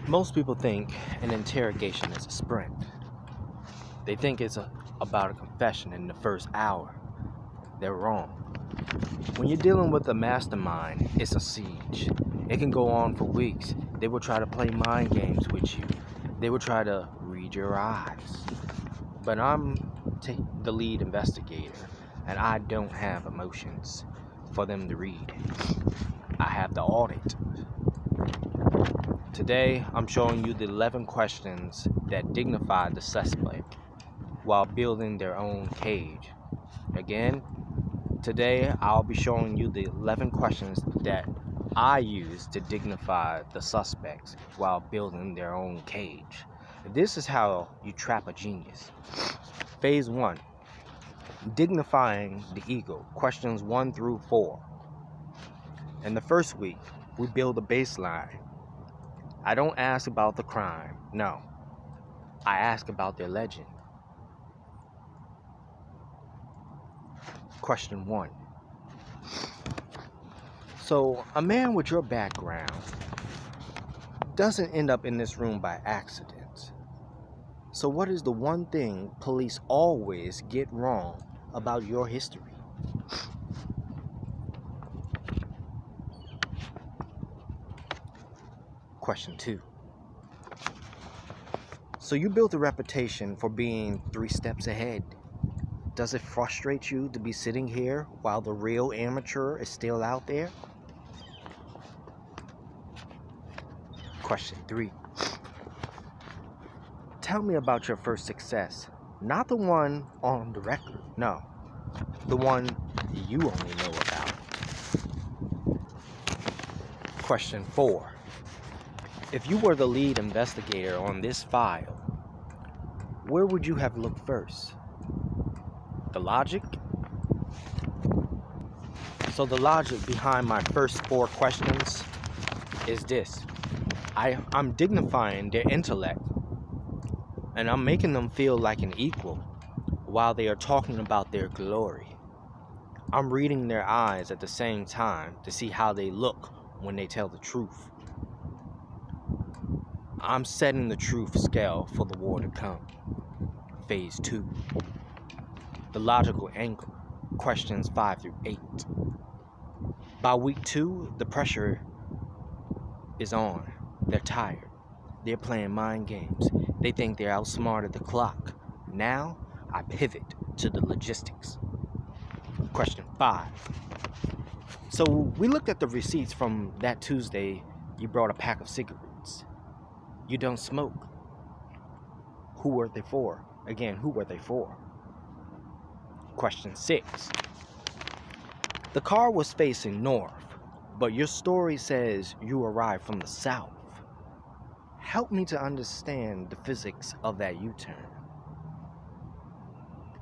Most people think an interrogation is a sprint. They think it's about a confession in the first hour. They're wrong. When you're dealing with a mastermind, it's a siege. It can go on for weeks. They will try to play mind games with you. They will try to read your eyes. But I'm the lead investigator, and I don't have emotions for them to read. I have the audit. Today, I'm showing you the 11 questions that dignify the suspect while building their own cage. Again, today I'll be showing you the 11 questions that I use to dignify the suspects while building their own cage. This is how you trap a genius. Phase 1. Dignifying the ego. Questions 1 through 4. In the first week, we build a baseline. I don't ask about the crime. No. I ask about their legend. Question 1. So, a man with your background doesn't end up in this room by accident. So what is the one thing police always get wrong about your history? Question 2. So you built a reputation for being 3 steps ahead. Does it frustrate you to be sitting here while the real amateur is still out there? Question 3. Tell me about your first success. Not the one on the record, no. The one you only know about. Question 4. If you were the lead investigator on this file, where would you have looked first? The logic? So the logic behind my first 4 questions is this. I'm dignifying their intellect, and I'm making them feel like an equal while they are talking about their glory. I'm reading their eyes at the same time to see how they look when they tell the truth. I'm setting the truth scale for the war to come. Phase 2. The logical angle. Questions 5 through 8. By week 2, the pressure is on. They're tired. They're playing mind games. They think they're outsmarted the clock. Now, I pivot to the logistics. Question 5. So we looked at the receipts from that Tuesday you brought a pack of cigarettes. You don't smoke. Who were they for? Again, who were they for? Question 6. The car was facing north, but your story says you arrived from the south. Help me to understand the physics of that U-turn.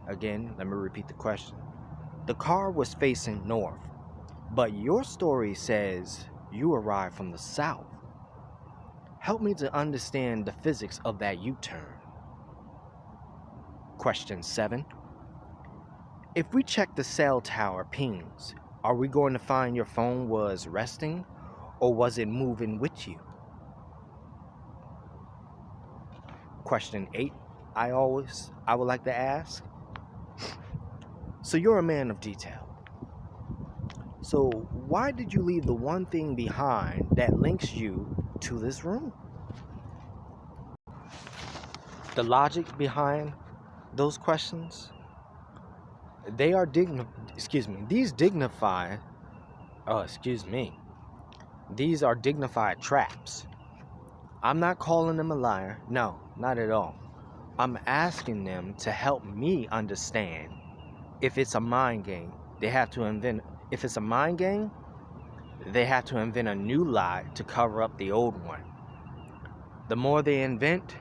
Again, let me repeat the question. The car was facing north, but your story says you arrived from the south. Help me to understand the physics of that U-turn. Question 7. If we check the cell tower pings, are we going to find your phone was resting, or was it moving with you? Question 8, I would like to ask. So you're a man of detail. So why did you leave the one thing behind that links you to this room? The logic behind those questions, these are dignified traps. I'm not calling them a liar. No, not at all. I'm asking them to help me understand if it's a mind game. If it's a mind game, they have to invent a new lie to cover up the old one. The more they invent,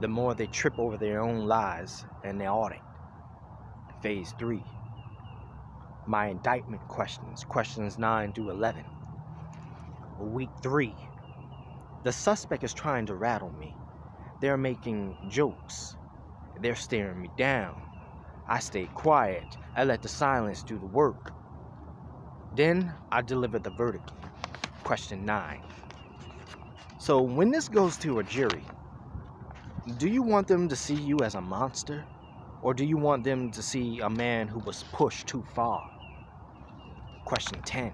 the more they trip over their own lies and they audit. Phase 3. My indictment questions 9 through 11. Week 3. The suspect is trying to rattle me. They're making jokes. They're staring me down. I stay quiet. I let the silence do the work. Then I deliver the verdict. Question 9. So when this goes to a jury, do you want them to see you as a monster? Or do you want them to see a man who was pushed too far? Question 10.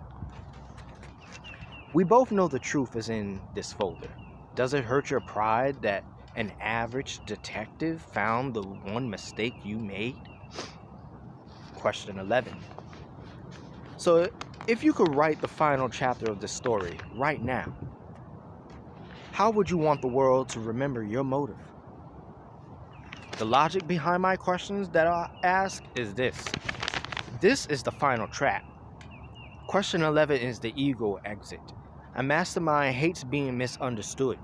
We both know the truth is in this folder. Does it hurt your pride that an average detective found the one mistake you made? Question 11. So if you could write the final chapter of this story right now, how would you want the world to remember your motive? The logic behind my questions that I ask is this. This is the final trap. Question 11 is the ego exit. A mastermind hates being misunderstood.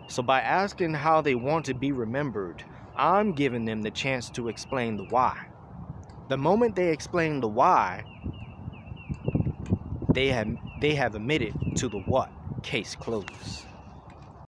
So by asking how they want to be remembered, I'm giving them the chance to explain the why. The moment they explain the why, they have admitted to the what. Case closed.